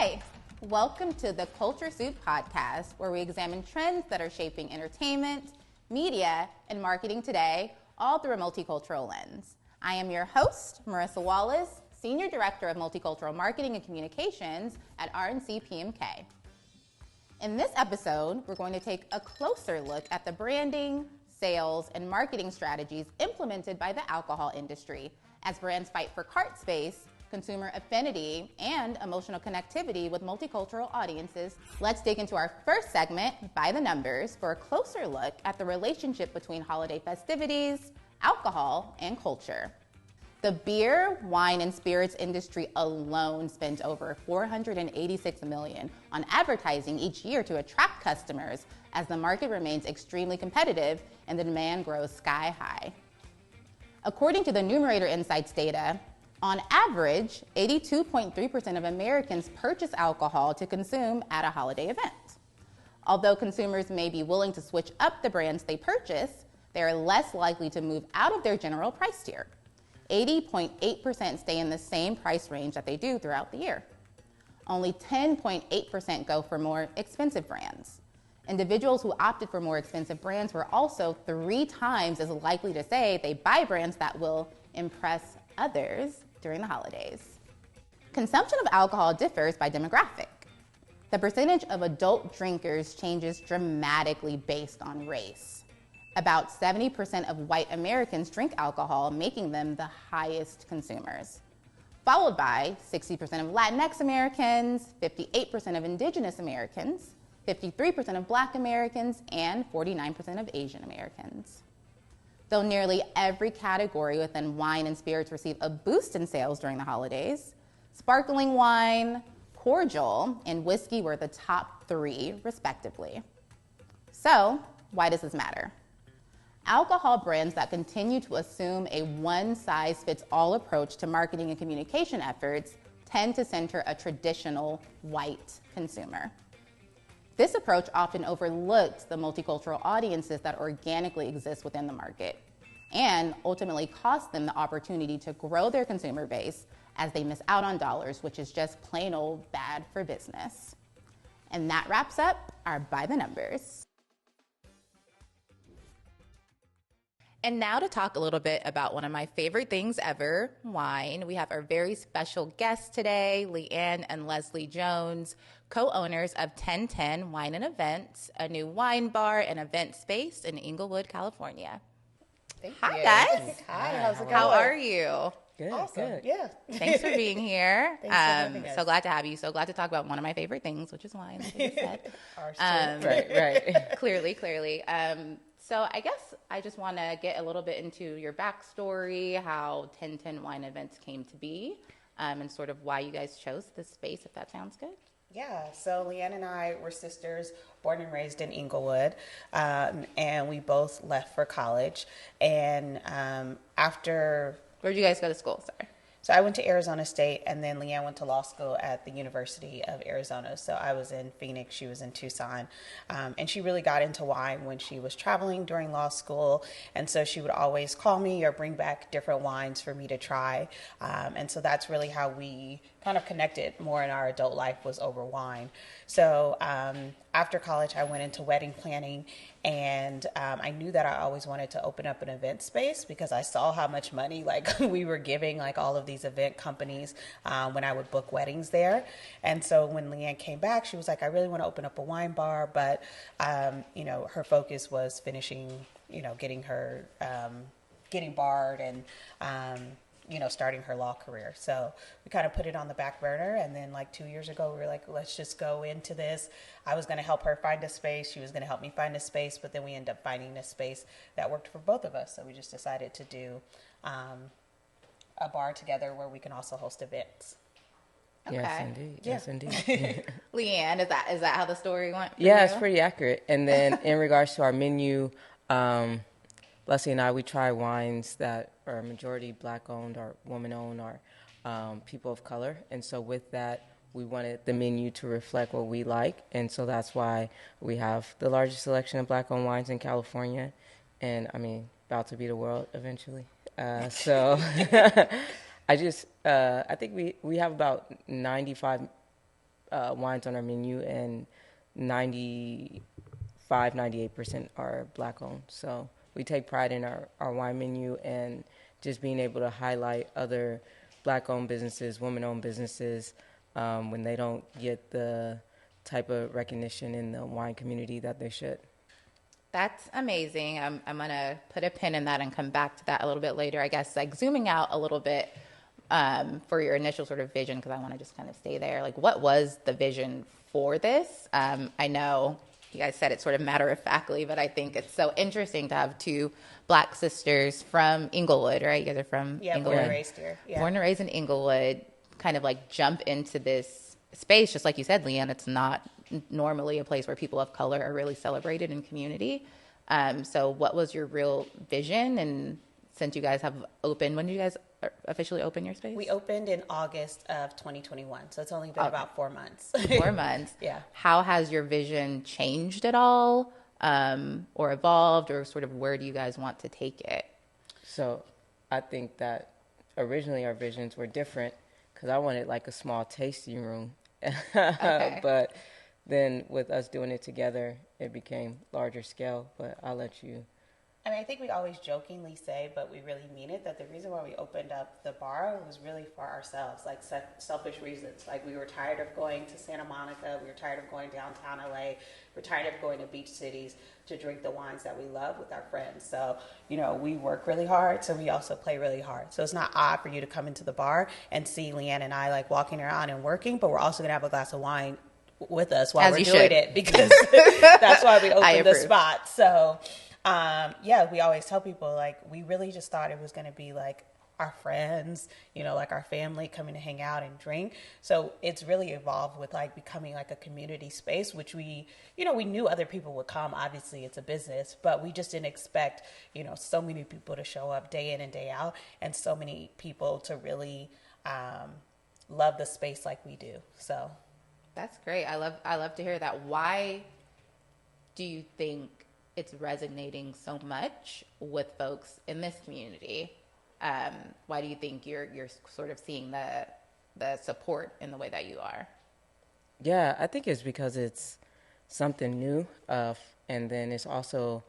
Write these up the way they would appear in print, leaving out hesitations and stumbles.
Hi, welcome to the Culture Soup podcast, where we examine trends that are shaping entertainment, media, and marketing today, all through a multicultural lens. I am your host, Marissa Wallace, Senior Director of Multicultural Marketing and Communications at RNC PMK. In this episode, we're going to take a closer look at the branding, sales, and marketing strategies implemented by the alcohol industry as brands fight for cart space, consumer affinity, and emotional connectivity with multicultural audiences. Let's dig into our first segment, By the Numbers, for a closer look at the relationship between holiday festivities, alcohol, and culture. The beer, wine, and spirits industry alone spends over $486 million on advertising each year to attract customers as the market remains extremely competitive and the demand grows sky high. According to the Numerator Insights data, on average, 82.3% of Americans purchase alcohol to consume at a holiday event. Although consumers may be willing to switch up the brands they purchase, they are less likely to move out of their general price tier. 80.8% stay in the same price range that they do throughout the year. Only 10.8% go for more expensive brands. Individuals who opted for more expensive brands were also 3 times as likely to say they buy brands that will impress others during the holidays. Consumption of alcohol differs by demographic. The percentage of adult drinkers changes dramatically based on race. About 70% of white Americans drink alcohol, making them the highest consumers, followed by 60% of Latinx Americans, 58% of Indigenous Americans, 53% of Black Americans, and 49% of Asian Americans. Though nearly every category within wine and spirits receive a boost in sales during the holidays, sparkling wine, cordial, and whiskey were the top 3, respectively. So, why does this matter? Alcohol brands that continue to assume a one-size-fits-all approach to marketing and communication efforts tend to center a traditional white consumer. This approach often overlooks the multicultural audiences that organically exist within the market and ultimately costs them the opportunity to grow their consumer base as they miss out on dollars, which is just plain old bad for business. And that wraps up our By the Numbers. And now to talk a little bit about one of my favorite things ever, wine. We have our very special guests today, Leanne and Leslie Jones, co-owners of 1010 Wine and Events, a new wine bar and event space in Inglewood, California. Hi, guys. Hi, how's it going? How are you? Good, Awesome. good. Yeah. Thanks for being here. Thanks for having us. So glad to have you. So glad to talk about one of my favorite things, which is wine, like you said. Ours too. Right. Clearly. So I guess I just want to get a little bit into your backstory, how 1010 Wine Events came to be, and sort of why you guys chose this space, if that sounds good. Yeah, so Leanne and I were sisters, born and raised in Inglewood, and we both left for college. And after... Where'd you guys go to school? Sorry. So I went to Arizona State, and then Leanne went to law school at the University of Arizona. So I was in Phoenix, she was in Tucson. And she really got into wine when she was traveling during law school. And so she would always call me or bring back different wines for me to try. And so that's really how we kind of connected more in our adult life, was over wine. So after college, I went into wedding planning, and I knew that I always wanted to open up an event space because I saw how much money we were giving all of these event companies when I would book weddings there. And so when Leanne came back, she was like, I really want to open up a wine bar, but her focus was finishing, getting her getting barred and starting her law career. So we kind of put it on the back burner. And then 2 years ago, we were like, let's just go into this. I was going to help her find a space. She was going to help me find a space. But then we ended up finding a space that worked for both of us. So we just decided to do a bar together where we can also host events. Okay. Yes, indeed. Leanne, is that how the story went? Yeah, it's pretty accurate. And then in regards to our menu, Leslie and I, we try wines that are majority Black-owned or woman-owned or people of color. And so with that, we wanted the menu to reflect what we like. And so that's why we have the largest selection of Black-owned wines in California. And, about to be the world eventually. So I think we have about 95 wines on our menu, and 98% are black owned. So we take pride in our wine menu and just being able to highlight other black owned businesses, women owned businesses, when they don't get the type of recognition in the wine community that they should. That's amazing. I'm going to put a pin in that and come back to that a little bit later. I guess like zooming out a little bit for your initial sort of vision, because I want to just kind of stay there. Like, what was the vision for this? I know you guys said it sort of matter-of-factly, but I think it's so interesting to have two Black sisters from Inglewood, right? You guys are from Inglewood. Born and raised here. Yeah. Born and raised in Inglewood, kind of like jump into this space, just like you said, Leanne. It's not normally a place where people of color are really celebrated in community. So what was your real vision? And since you guys have opened, when did you guys officially open your space? We opened in August of 2021, so it's only been about 4 months. 4 months. Yeah. How has your vision changed at all, or evolved, or sort of where do you guys want to take it? So I think that originally our visions were different because I wanted like a small tasting room. Okay. But then with us doing it together, it became larger scale. But I'll let you. I mean, I think we always jokingly say, but we really mean it, that the reason why we opened up the bar was really for ourselves, like selfish reasons. Like, we were tired of going to Santa Monica. We were tired of going downtown LA. We're tired of going to beach cities to drink the wines that we love with our friends. So, you know, we work really hard, so we also play really hard. So it's not odd for you to come into the bar and see Leanne and I like walking around and working, but we're also going to have a glass of wine with us while we're doing it, because that's why we opened the spot. So yeah, we always tell people, like, we really just thought it was going to be like our friends, you know, like our family coming to hang out and drink. So it's really evolved with like becoming like a community space, which we, you know, we knew other people would come. Obviously it's a business, but we just didn't expect, you know, so many people to show up day in and day out, and so many people to really love the space like we do. So that's great. I love to hear that. Why do you think it's resonating so much with folks in this community? Why do you think you're sort of seeing the support in the way that you are? Yeah, I think it's because it's something new, and then it's also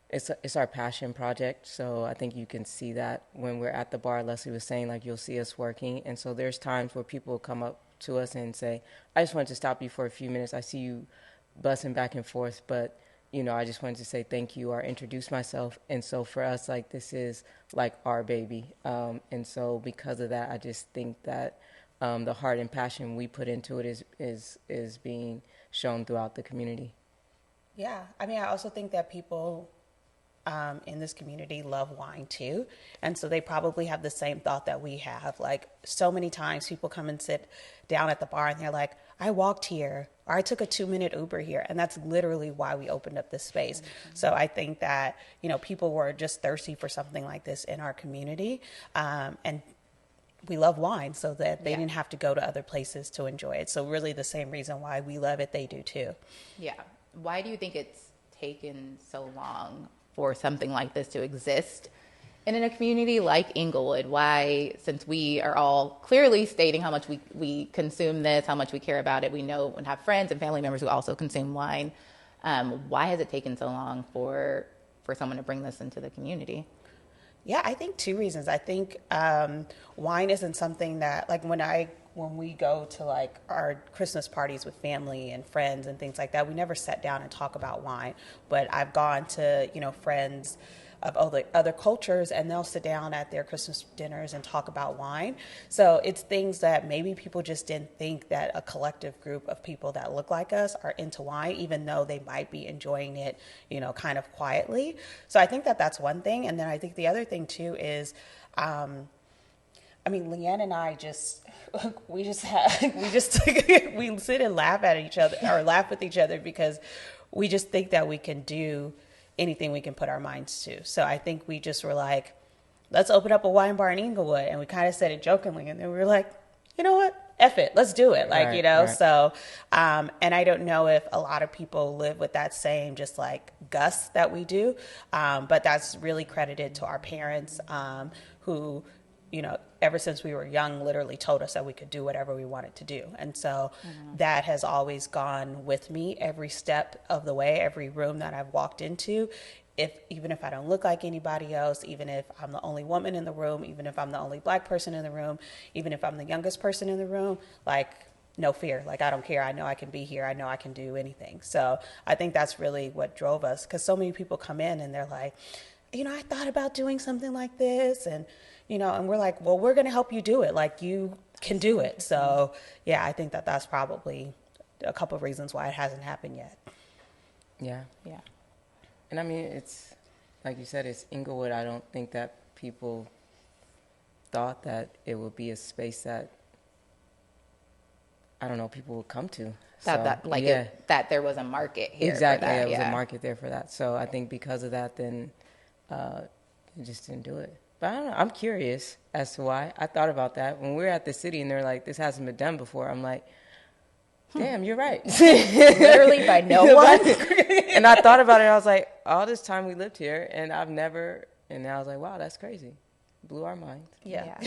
it's our passion project. So I think you can see that when we're at the bar. Leslie was saying, like, you'll see us working, and so there's times where people will come up to us and say, "I just wanted to stop you for a few minutes. I see you bussing back and forth, but you know, I just wanted to say thank you or introduce myself." And so for us, like, this is like our baby. And so because of that, I just think that the heart and passion we put into it is being shown throughout the community. Yeah. I mean, I also think that people in this community love wine too. And so they probably have the same thought that we have. Like, so many times people come and sit down at the bar and they're like, I walked here, or I took a 2-minute Uber here. And that's literally why we opened up this space. Mm-hmm. So I think that, you know, people were just thirsty for something like this in our community. And we love wine, so that they didn't have to go to other places to enjoy it. So really the same reason why we love it, they do too. Yeah. Why do you think it's taken so long for something like this to exist? And in a community like Inglewood, why, since we are all clearly stating how much we consume this, how much we care about it, we know and have friends and family members who also consume wine, why has it taken so long for someone to bring this into the community? Yeah, I think 2 reasons. I think wine isn't something that, like, when we go to like our Christmas parties with family and friends and things like that, we never sat down and talk about wine. But I've gone to, you know, friends of other cultures, and they'll sit down at their Christmas dinners and talk about wine. So it's things that maybe people just didn't think that a collective group of people that look like us are into wine, even though they might be enjoying it, you know, kind of quietly. So I think that that's one thing. And then I think the other thing too is, I mean, Leanne and I we sit and laugh at each other, or laugh with each other, because we just think that we can do anything we can put our minds to. So I think we just were like, let's open up a wine bar in Inglewood. And we kind of said it jokingly. And then we were like, you know what? F it. Let's do it. Like, right, you know, right. So, and I don't know if a lot of people live with that same just like gust that we do. But that's really credited to our parents, who ever since we were young, literally told us that we could do whatever we wanted to do. And so that has always gone with me every step of the way, every room that I've walked into. Even if I don't look like anybody else, even if I'm the only woman in the room, even if I'm the only Black person in the room, even if I'm the youngest person in the room, like, no fear. Like, I don't care. I know I can be here. I know I can do anything. So I think that's really what drove us, because so many people come in and they're like, I thought about doing something like this. And, and we're like, well, we're going to help you do it. Like, you can do it. So, yeah, I think that that's probably a couple of reasons why it hasn't happened yet. Yeah. Yeah. And I mean, it's, like you said, it's Inglewood. I don't think that people thought that it would be a space that, I don't know, people would come to. That there was a market here. Exactly. For that, there was a market there for that. So I think because of that, then it just didn't do it. But I don't know. I'm curious as to why. I thought about that when we were at the city and they're like, this hasn't been done before. I'm like, damn, you're right. Literally by no one. And I thought about it. And I was like, all this time we lived here and I've never, and I was like, wow, that's crazy. Blew our minds. Yeah.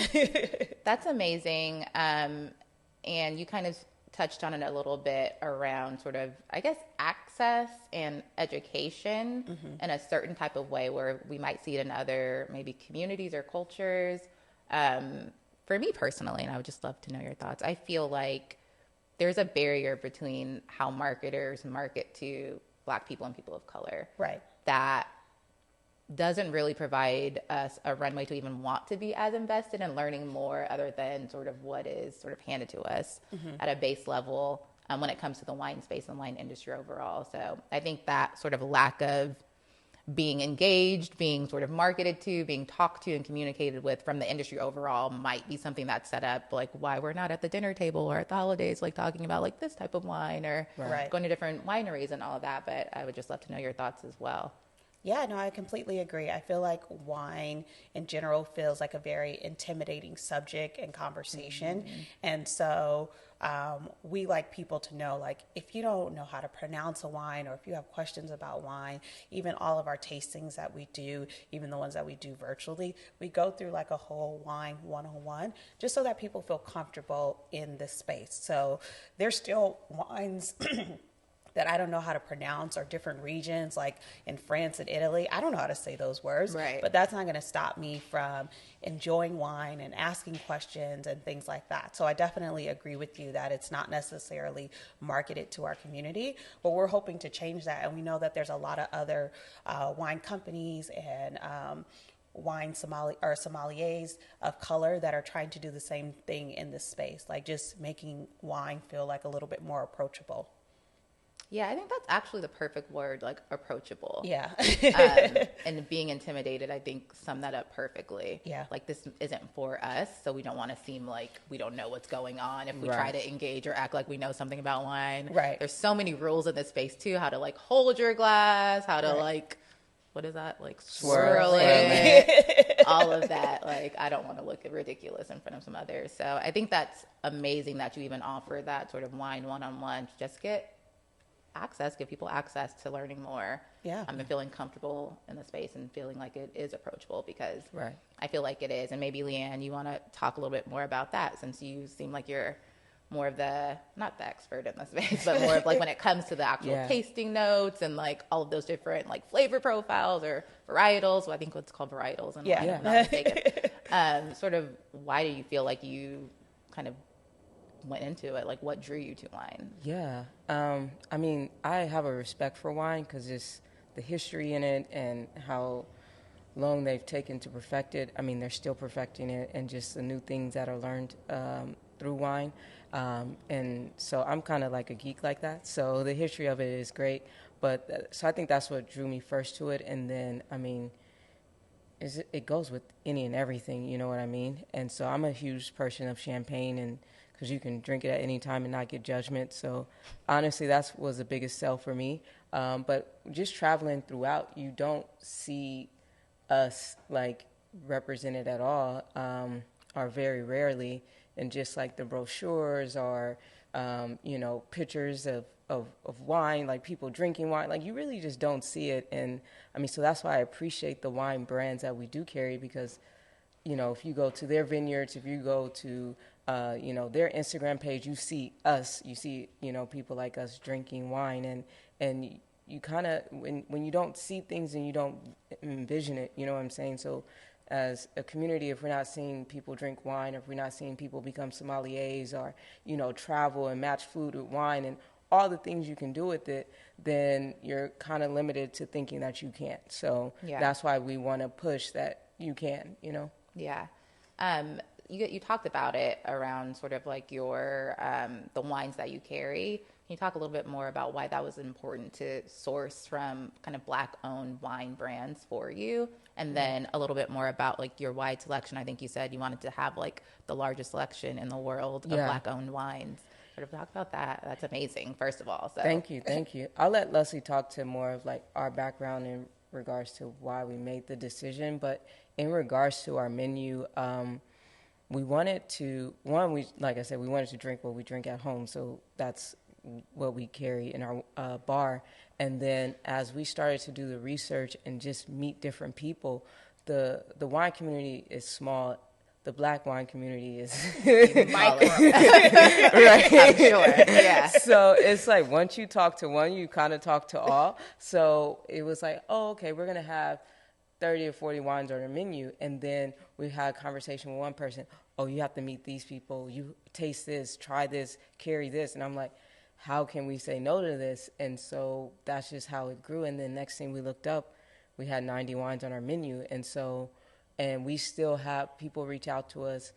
That's amazing. And you kind of touched on it a little bit around sort of, I guess, access and education in a certain type of way where we might see it in other maybe communities or cultures. For me personally, and I would just love to know your thoughts, I feel like there's a barrier between how marketers market to Black people and people of color. Right. That doesn't really provide us a runway to even want to be as invested in learning more other than sort of what is sort of handed to us at a base level when it comes to the wine space and wine industry overall. So I think that sort of lack of being engaged, being sort of marketed to, being talked to and communicated with from the industry overall might be something that's set up, like why we're not at the dinner table or at the holidays, like talking about like this type of wine or going to different wineries and all of that. But I would just love to know your thoughts as well. Yeah, no, I completely agree. I feel like wine in general feels like a very intimidating subject and conversation. And so we like people to know, like, if you don't know how to pronounce a wine or if you have questions about wine, even all of our tastings that we do, even the ones that we do virtually, we go through like a whole wine 101 just so that people feel comfortable in this space. So there's still wines that I don't know how to pronounce, or different regions like in France and Italy. I don't know how to say those words, but that's not going to stop me from enjoying wine and asking questions and things like that. So I definitely agree with you that it's not necessarily marketed to our community, but we're hoping to change that. And we know that there's a lot of other wine companies and sommeliers of color that are trying to do the same thing in this space, like just making wine feel like a little bit more approachable. Yeah, I think that's actually the perfect word, like approachable. Yeah. And being intimidated, I think, sum that up perfectly. Yeah. Like, this isn't for us, so we don't want to seem like we don't know what's going on if we try to engage or act like we know something about wine. Right. There's so many rules in this space, too, how to, like, hold your glass, how to, like, what is that? Like, swirl it. All of that. Like, I don't want to look ridiculous in front of some others. So I think that's amazing that you even offer that sort of wine one-on-one. Just give people access to learning more. Yeah. And feeling comfortable in the space and feeling like it is approachable, because I feel like it is. And maybe, Leanne, you want to talk a little bit more about that, since you seem like you're more of not the expert in the space, but more of like when it comes to the actual tasting notes and like all of those different like flavor profiles or varietals. Well, I think what's called varietals. And if I'm not mistaken. Sort of, why do you feel like you kind of went into it? Like, what drew you to wine? Yeah. I mean, I have a respect for wine because it's the history in it and how long they've taken to perfect it. I mean, they're still perfecting it, and just the new things that are learned through wine. And so I'm kind of like a geek like that. So the history of it is great. But so I think that's what drew me first to it. And then, I mean, it goes with any and everything, you know what I mean? And so I'm a huge person of champagne, and because you can drink it at any time and not get judgment. So honestly, that was the biggest sell for me. But just traveling throughout, you don't see us like represented at all, or very rarely, in just like the brochures or, pictures of wine, like people drinking wine. Like, you really just don't see it. And I mean, so that's why I appreciate the wine brands that we do carry, because you know, if you go to their vineyards, if you go to, you know, their Instagram page, you see us, you see, you know, people like us drinking wine, and you kind of, when you don't see things and you don't envision it, you know what I'm saying? So as a community, if we're not seeing people drink wine, or if we're not seeing people become sommeliers, or, you know, travel and match food with wine and all the things you can do with it, then you're kind of limited to thinking that you can't. So that's why we want to push that you can, you know? Yeah. You talked about it around sort of like your, the wines that you carry. Can you talk a little bit more about why that was important to source from kind of Black-owned wine brands for you? And then a little bit more about like your wide selection. I think you said you wanted to have like the largest selection in the world of Black-owned wines. Sort of talk about that. That's amazing, first of all. So. Thank you. I'll let Leslie talk to more of like our background in regards to why we made the decision. But in regards to our menu, we wanted to, like I said, we wanted to drink what we drink at home. So that's what we carry in our bar. And then as we started to do the research and just meet different people, the wine community is small. The Black wine community is micro. Right? I'm sure. Yeah. So it's like once you talk to one, you kind of talk to all. So it was like, oh, okay, we're going to have 30 or 40 wines on our menu. And then we had a conversation with one person. Oh, you have to meet these people. You taste this, try this, carry this. And I'm like, how can we say no to this? And so that's just how it grew. And then next thing we looked up, we had 90 wines on our menu. And we still have people reach out to us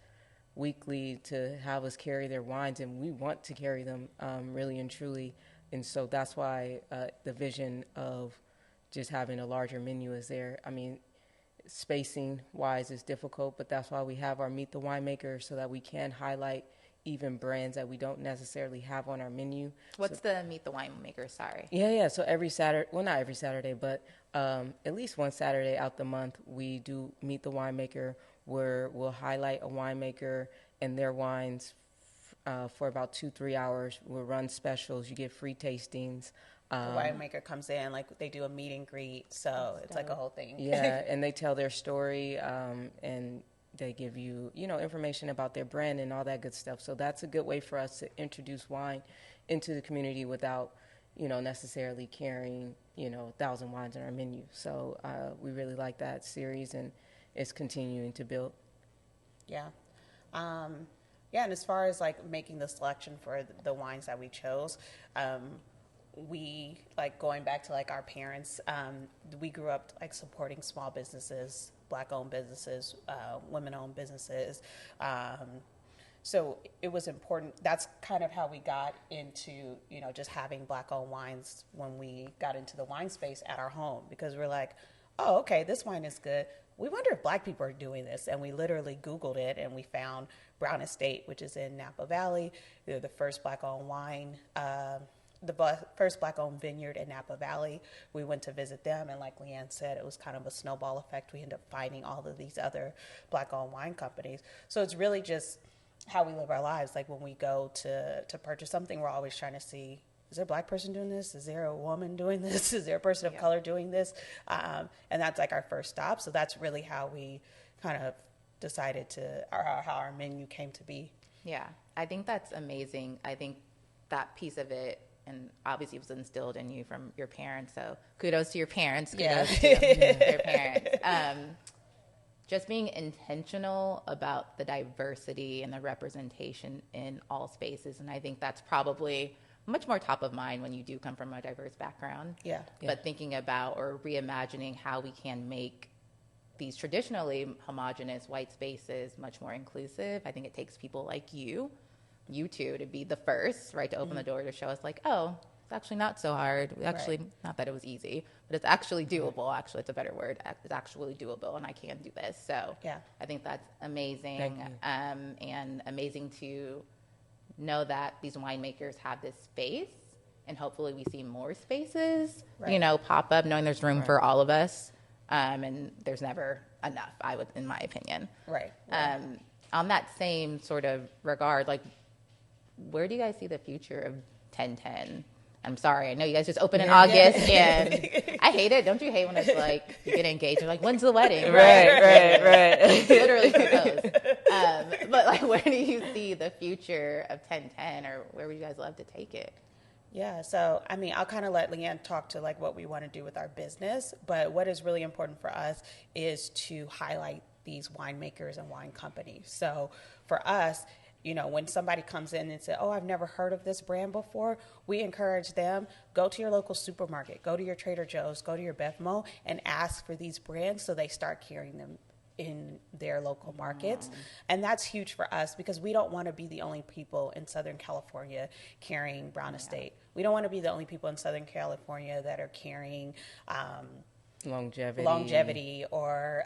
weekly to have us carry their wines, and we want to carry them really and truly. And so that's why the vision of just having a larger menu is there. I mean, spacing-wise is difficult, but that's why we have our Meet the Winemaker, so that we can highlight even brands that we don't necessarily have on our menu. What's the Meet the Winemaker? Sorry. Yeah. So every Saturday, well, not every Saturday, but at least one Saturday out the month, we do Meet the Winemaker, where we'll highlight a winemaker and their wines for about 2-3 hours. We'll run specials. You get free tastings. The winemaker comes in, like they do a meet and greet, so it's like a whole thing. Yeah, and they tell their story, and they give you, you know, information about their brand and all that good stuff. So that's a good way for us to introduce wine into the community without, you know, necessarily carrying, you know, 1,000 wines on our menu. So we really like that series, and it's continuing to build. Yeah. And as far as like making the selection for the wines that we chose, we, like, going back to like our parents, we grew up like supporting small businesses, Black-owned businesses, women-owned businesses. So it was important. That's kind of how we got into, you know, just having Black-owned wines when we got into the wine space at our home, because we're like, oh, okay, this wine is good. We wonder if Black people are doing this. And we literally Googled it, and we found Brown Estate, which is in Napa Valley. They're the first Black-owned wine, the first Black-owned vineyard in Napa Valley. We went to visit them, and like Leanne said, it was kind of a snowball effect. We ended up finding all of these other Black-owned wine companies. So it's really just how we live our lives. Like when we go to purchase something, we're always trying to see, is there a Black person doing this? Is there a woman doing this? Is there a person of color doing this? And that's like our first stop. So that's really how we kind of decided to, or how our menu came to be. Yeah, I think that's amazing. I think that piece of it, and obviously it was instilled in you from your parents. So kudos to your parents. Kudos to your parents. Just being intentional about the diversity and the representation in all spaces. And I think that's probably much more top of mind when you do come from a diverse background. Yeah. But thinking about or reimagining how we can make these traditionally homogenous white spaces much more inclusive. I think it takes people like you two, to be the first, right, to open the door to show us like, oh, it's actually not so hard. We actually, not that it was easy, but it's actually doable. Actually, it's a better word. It's actually doable, and I can do this. So yeah, I think that's amazing, and amazing to know that these winemakers have this space, and hopefully we see more spaces, you know, pop up, knowing there's room for all of us, and there's never enough, in my opinion. Right. On that same sort of regard, like, where do you guys see the future of 1010? I'm sorry, I know you guys just opened in August, and I hate it. Don't you hate when it's like you get engaged? You're like, when's the wedding? Right. Literally propose. But like, where do you see the future of 1010, or where would you guys love to take it? Yeah, so I mean, I'll kind of let Leanne talk to like what we want to do with our business, but what is really important for us is to highlight these winemakers and wine companies. So for us, you know, when somebody comes in and says, oh, I've never heard of this brand before, we encourage them, go to your local supermarket, go to your Trader Joe's, go to your BevMo, and ask for these brands so they start carrying them in their local markets. And that's huge for us because we don't want to be the only people in Southern California carrying Brown Estate. We don't want to be the only people in Southern California that are carrying longevity or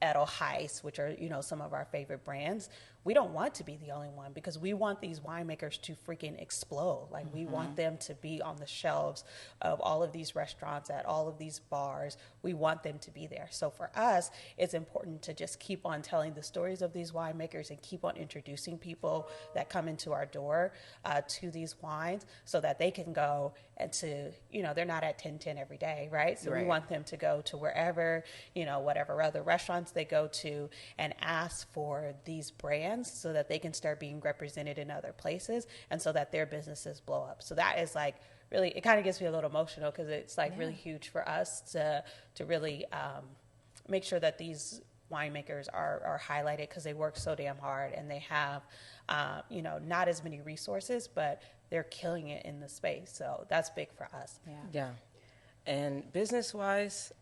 Edelweiss, which are, you know, some of our favorite brands. We don't want to be the only one because we want these winemakers to freaking explode. Like we want them to be on the shelves of all of these restaurants, at all of these bars. We want them to be there. So for us, it's important to just keep on telling the stories of these winemakers and keep on introducing people that come into our door to these wines so that they can go and to, you know, they're not at 1010 every day, right? So we want them to go to wherever, you know, whatever other restaurants they go to and ask for these brands so that they can start being represented in other places and so that their businesses blow up. So that is like really, it kind of gets me a little emotional because it's like really huge for us to really make sure that these winemakers are highlighted because they work so damn hard and they have, you know, not as many resources, but they're killing it in the space. So that's big for us. Yeah. And business-wise,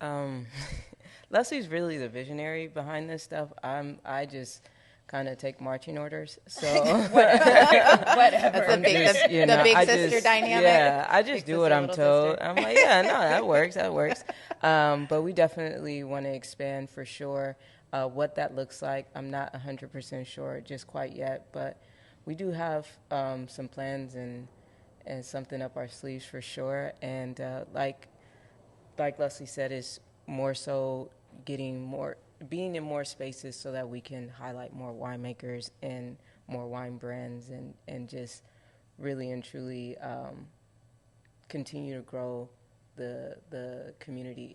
Leslie's really the visionary behind this stuff. I just kind of take marching orders. So whatever. That's the big sister dynamic. Yeah, I just do what I'm told. Sister. I'm like, yeah, no, that works. But we definitely want to expand for sure. What that looks like, I'm not 100% sure just quite yet, but we do have some plans and something up our sleeves for sure. And like Leslie said, is more so being in more spaces so that we can highlight more winemakers and more wine brands and just really and truly continue to grow the community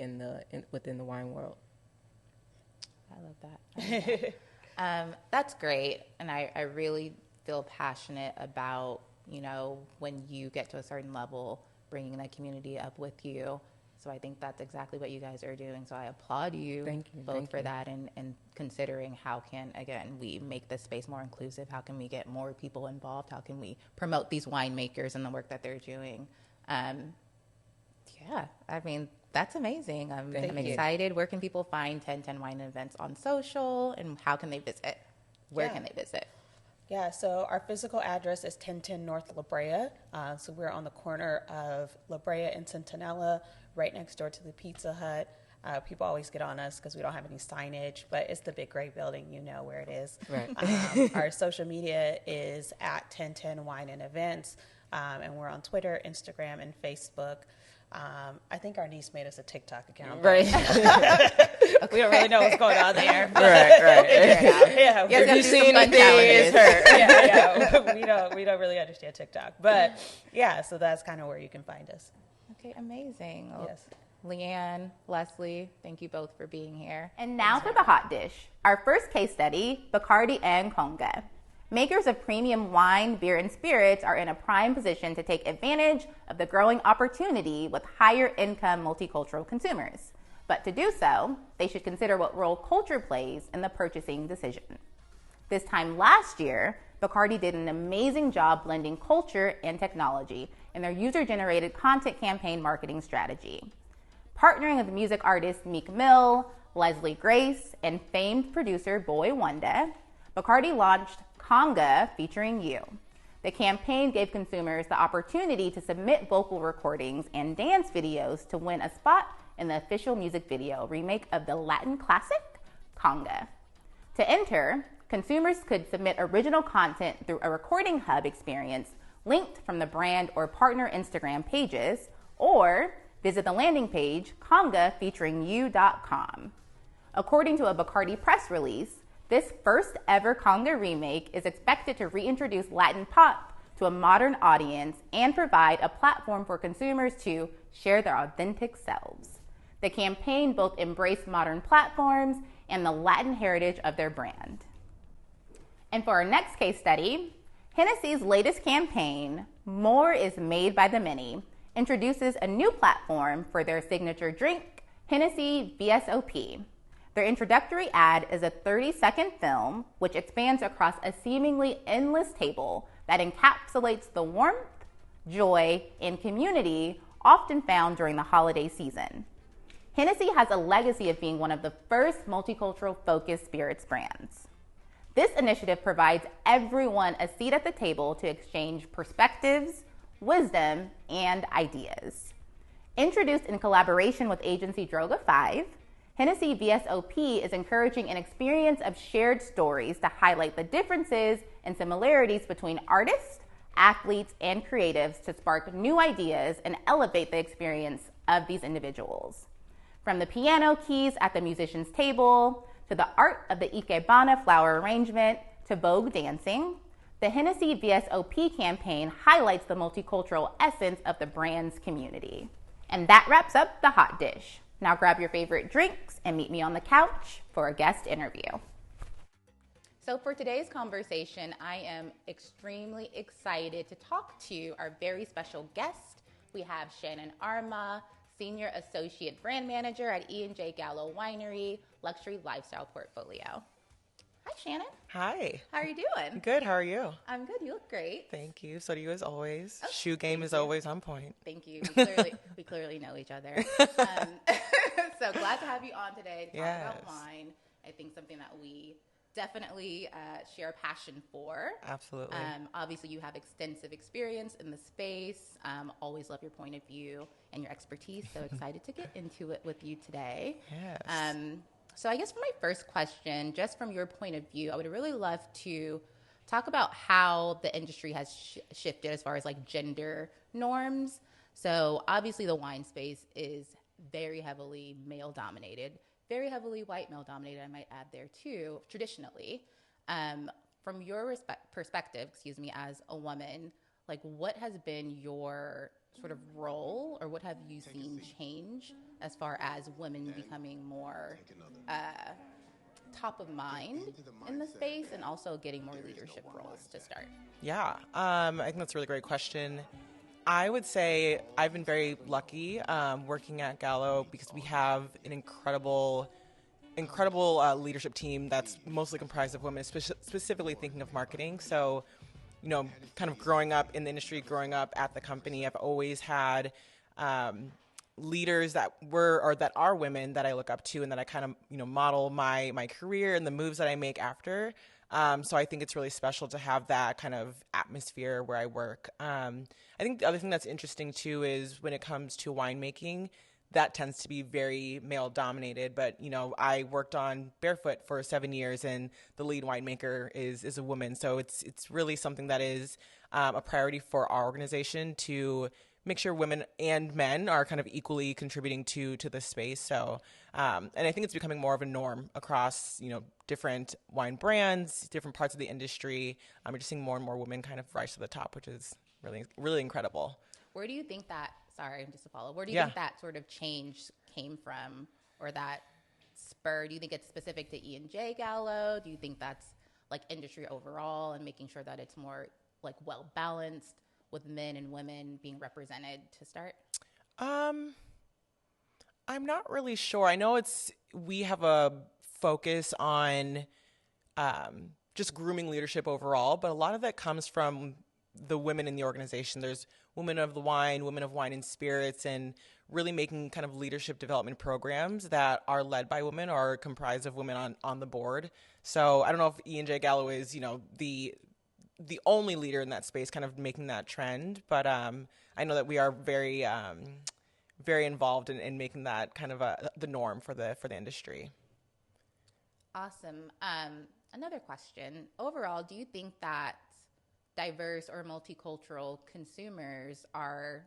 within the wine world. I love that. That's great. And I really feel passionate about, you know, when you get to a certain level, bringing that community up with you. So I think that's exactly what you guys are doing. So I applaud you both for that and considering how can, again, we make this space more inclusive. How can we get more people involved? How can we promote these winemakers and the work that they're doing? Yeah, I mean, that's amazing. I'm excited. Where can people find 1010 Wine Events on social, and how can they visit? Where can they visit? Yeah, so our physical address is 1010 North La Brea. So we're on the corner of La Brea and Centinela, right next door to the Pizza Hut. People always get on us because we don't have any signage, but it's the big gray building. You know where it is. Right. Our social media is at 1010 Wine and Events, and we're on Twitter, Instagram, and Facebook. I think our niece made us a TikTok account. Right. We don't really know what's going on there. Right. Yeah. If you see anything, it's her. Yeah. We don't really understand TikTok. But yeah, so that's kind of where you can find us. Okay, amazing. Yes. Leanne, Leslie, thank you both for being here. And now for the hot dish. Our first case study, Bacardi and Conga. Makers of premium wine, beer, and spirits are in a prime position to take advantage of the growing opportunity with higher income multicultural consumers. But to do so, they should consider what role culture plays in the purchasing decision. This time last year, Bacardi did an amazing job blending culture and technology in their user-generated content campaign marketing strategy. Partnering with music artist Meek Mill, Leslie Grace, and famed producer Boy Wonder, Bacardi launched Conga featuring You. The campaign gave consumers the opportunity to submit vocal recordings and dance videos to win a spot in the official music video remake of the Latin classic, Conga. To enter, consumers could submit original content through a recording hub experience linked from the brand or partner Instagram pages, or visit the landing page, congafeaturingyou.com. According to a Bacardi press release, this first ever Conga remake is expected to reintroduce Latin pop to a modern audience and provide a platform for consumers to share their authentic selves. The campaign both embraced modern platforms and the Latin heritage of their brand. And for our next case study, Hennessy's latest campaign, More is Made by the Many, introduces a new platform for their signature drink, Hennessy VSOP. Their introductory ad is a 30-second film which expands across a seemingly endless table that encapsulates the warmth, joy, and community often found during the holiday season. Hennessy has a legacy of being one of the first multicultural-focused spirits brands. This initiative provides everyone a seat at the table to exchange perspectives, wisdom, and ideas. Introduced in collaboration with agency Droga 5, Hennessy VSOP is encouraging an experience of shared stories to highlight the differences and similarities between artists, athletes, and creatives to spark new ideas and elevate the experience of these individuals. From the piano keys at the musician's table, to the art of the Ikebana flower arrangement, to Vogue dancing, the Hennessy VSOP campaign highlights the multicultural essence of the brand's community. And that wraps up the hot dish. Now grab your favorite drinks and meet me on the couch for a guest interview. So for today's conversation, I am extremely excited to talk to our very special guest. We have Shannon Arma, Senior Associate Brand Manager at E&J Gallo Winery, Luxury Lifestyle Portfolio. Hi, Shannon. Hi. How are you doing? Good. How are you? I'm good. You look great. Thank you. So do you as always. Shoe game is always on point. Thank you. We clearly know each other. So glad to have you on today to talk about wine. I think something that we definitely share a passion for. Absolutely. Obviously, you have extensive experience in the space. Always love your point of view and your expertise. So excited to get into it with you today. Yes. So I guess for my first question, just from your point of view, I would really love to talk about how the industry has shifted as far as like gender norms. So obviously the wine space is very heavily male dominated, very heavily white male dominated, I might add there too, traditionally. From your perspective, as a woman, like what has been your sort of role, or what have you seen change as far as women becoming more top of mind in the space and also getting more leadership roles to start? Yeah. I think that's a really great question. I would say I've been very lucky working at Gallo because we have an incredible leadership team that's mostly comprised of women, specifically thinking of marketing. So, you know, kind of growing up in the industry, growing up at the company, I've always had leaders that are women that I look up to and that I kind of, you know, model my career and the moves that I make after. So I think it's really special to have that kind of atmosphere where I work. I think the other thing that's interesting too is when it comes to winemaking, that tends to be very male dominated. But, you know, I worked on Barefoot for 7 years and the lead winemaker is a woman. So it's really something that is a priority for our organization to make sure women and men are kind of equally contributing to this space. So, and I think it's becoming more of a norm across, you know, different wine brands, different parts of the industry. We're just seeing more and more women kind of rise to the top, which is really, really incredible. Where do you think that, just to follow, where do you think that sort of change came from, or that spur? Do you think it's specific to E&J Gallo? Do you think that's like industry overall and making sure that it's more like well balanced with men and women being represented to start? I'm not really sure. I know we have a focus on just grooming leadership overall, but a lot of that comes from the women in the organization. There's women of the wine, women of wine and spirits, and really making kind of leadership development programs that are led by women or comprised of women on the board. So I don't know if E&J Gallo is, you know, the only leader in that space kind of making that trend, but I know that we are very very involved in making that kind of the norm for the industry. Awesome. Another question. Overall, do you think that diverse or multicultural consumers are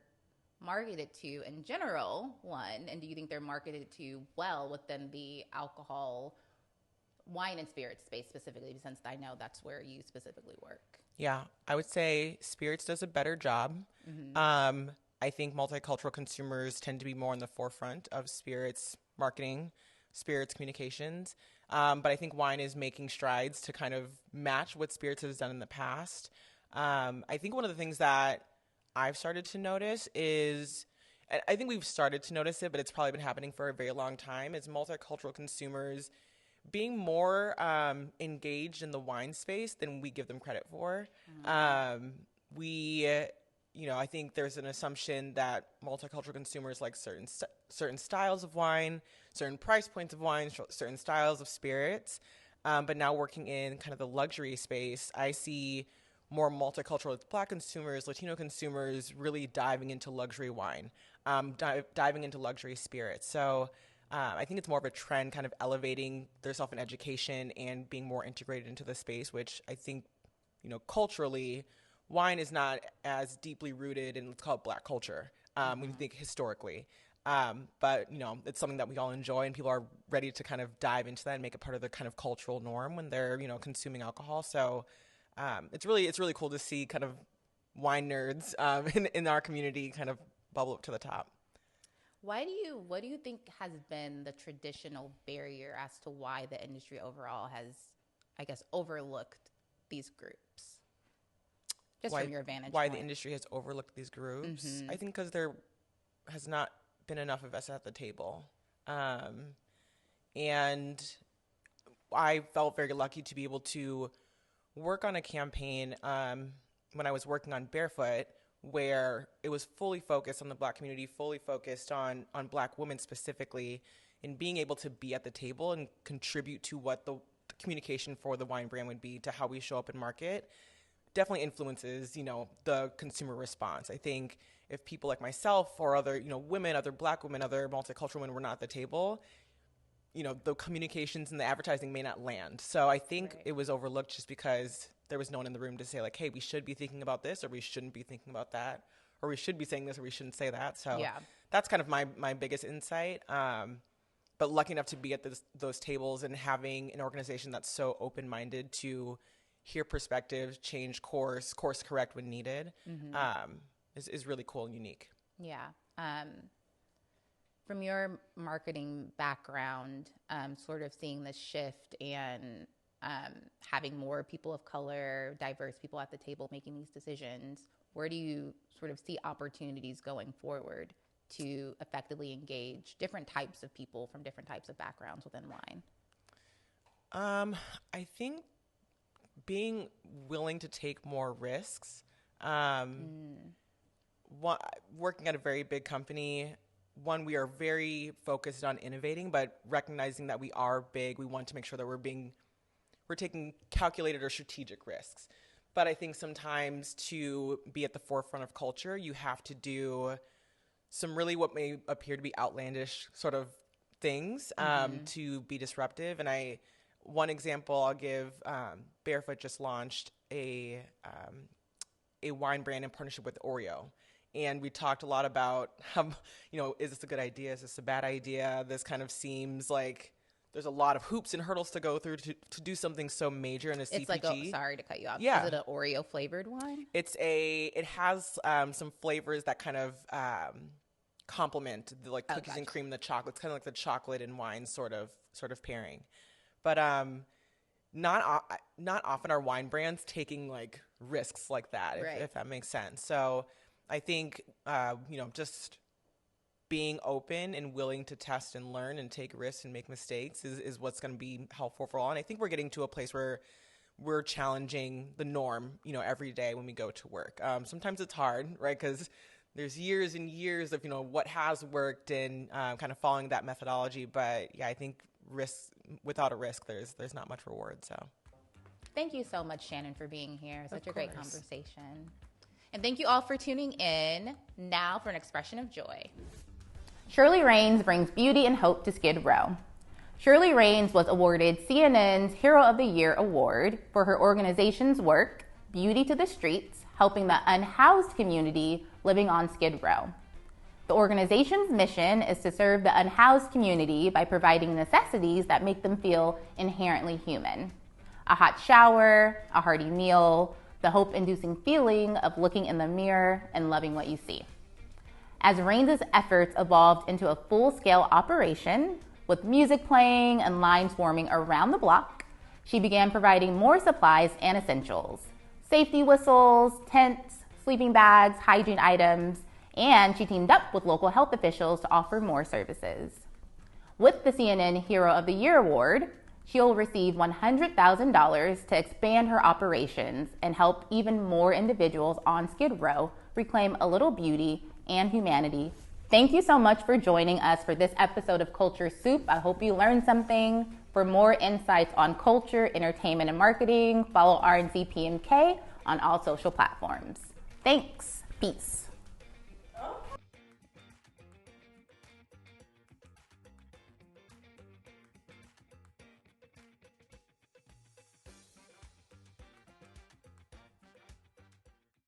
marketed to in general, one, and do you think they're marketed to well within the alcohol wine and spirits space specifically, since I know that's where you specifically work? Yeah, I would say spirits does a better job. I think multicultural consumers tend to be more in the forefront of spirits marketing, spirits communications. But I think wine is making strides to kind of match what spirits has done in the past. I think one of the things that I've started to notice is, and I think we've started to notice it, but it's probably been happening for a very long time, is multicultural consumers being more engaged in the wine space than we give them credit for. I think there's an assumption that multicultural consumers like certain styles of wine, certain price points of wine, certain styles of spirits. But now working in kind of the luxury space, I see more multicultural Black consumers, Latino consumers really diving into luxury wine, diving into luxury spirits. So I think it's more of a trend, kind of elevating themselves in education and being more integrated into the space, which I think, culturally, wine is not as deeply rooted in, let's call it, Black culture, when you think historically. But, it's something that we all enjoy, and people are ready to kind of dive into that and make it part of their kind of cultural norm when they're, consuming alcohol. So it's really cool to see kind of wine nerds in our community kind of bubble up to the top. What do you think has been the traditional barrier as to why the industry overall has, I guess, overlooked these groups? Just from your vantage Why point. the industry has overlooked these groups? I think because there has not been enough of us at the table. And I felt very lucky to be able to work on a campaign when I was working on Barefoot, where it was fully focused on the Black community, fully focused on Black women specifically, and being able to be at the table and contribute to what the communication for the wine brand would be, to how we show up in market, definitely influences, the consumer response. I think if people like myself or other, women, other Black women, other multicultural women were not at the table, the communications and the advertising may not land. So I think it was overlooked just because there was no one in the room to say, like, hey, we should be thinking about this, or we shouldn't be thinking about that, or we should be saying this, or we shouldn't say that. So that's kind of my biggest insight. But lucky enough to be at those tables and having an organization that's so open-minded to hear perspectives, change course correct when needed, is really cool and unique. Yeah. From your marketing background, sort of seeing this shift and having more people of color, diverse people at the table making these decisions, where do you sort of see opportunities going forward to effectively engage different types of people from different types of backgrounds within wine? I think being willing to take more risks. Working at a very big company, we are very focused on innovating, but recognizing that we are big, we want to make sure that we're taking calculated or strategic risks. But I think sometimes to be at the forefront of culture, you have to do some really what may appear to be outlandish sort of things to be disruptive. And one example I'll give, Barefoot just launched a wine brand in partnership with Oreo. And we talked a lot about how, is this a good idea? Is this a bad idea? This kind of seems like there's a lot of hoops and hurdles to go through to do something so major in a CPG. It's like, sorry to cut you off. Yeah. Is it an Oreo flavored wine? It has some flavors that kind of complement the cookies and cream and the chocolate. It's kind of like the chocolate and wine sort of pairing. But not often are wine brands taking risks like that, if that makes sense. So I think, just being open and willing to test and learn and take risks and make mistakes is what's going to be helpful for all. And I think we're getting to a place where we're challenging the norm, every day when we go to work. Sometimes it's hard, right? Because there's years and years of, what has worked and kind of following that methodology. But yeah, I think without a risk, there's not much reward. So thank you so much, Shannon, for being here. Such a great conversation. And thank you all for tuning in. Now for an expression of joy. Shirley Raines brings beauty and hope to Skid Row. Shirley Raines was awarded CNN's Hero of the Year award for her organization's work, Beauty to the Streets, helping the unhoused community living on Skid Row. The organization's mission is to serve the unhoused community by providing necessities that make them feel inherently human. A hot shower, a hearty meal, the hope-inducing feeling of looking in the mirror and loving what you see. As Raines' efforts evolved into a full-scale operation, with music playing and lines forming around the block, she began providing more supplies and essentials: safety whistles, tents, sleeping bags, hygiene items, and she teamed up with local health officials to offer more services. With the CNN Hero of the Year award, she'll receive $100,000 to expand her operations and help even more individuals on Skid Row reclaim a little beauty and humanity. Thank you so much for joining us for this episode of Culture Soup. I hope you learned something. For more insights on culture, entertainment, and marketing, follow RNC PMK on all social platforms. Thanks. Peace.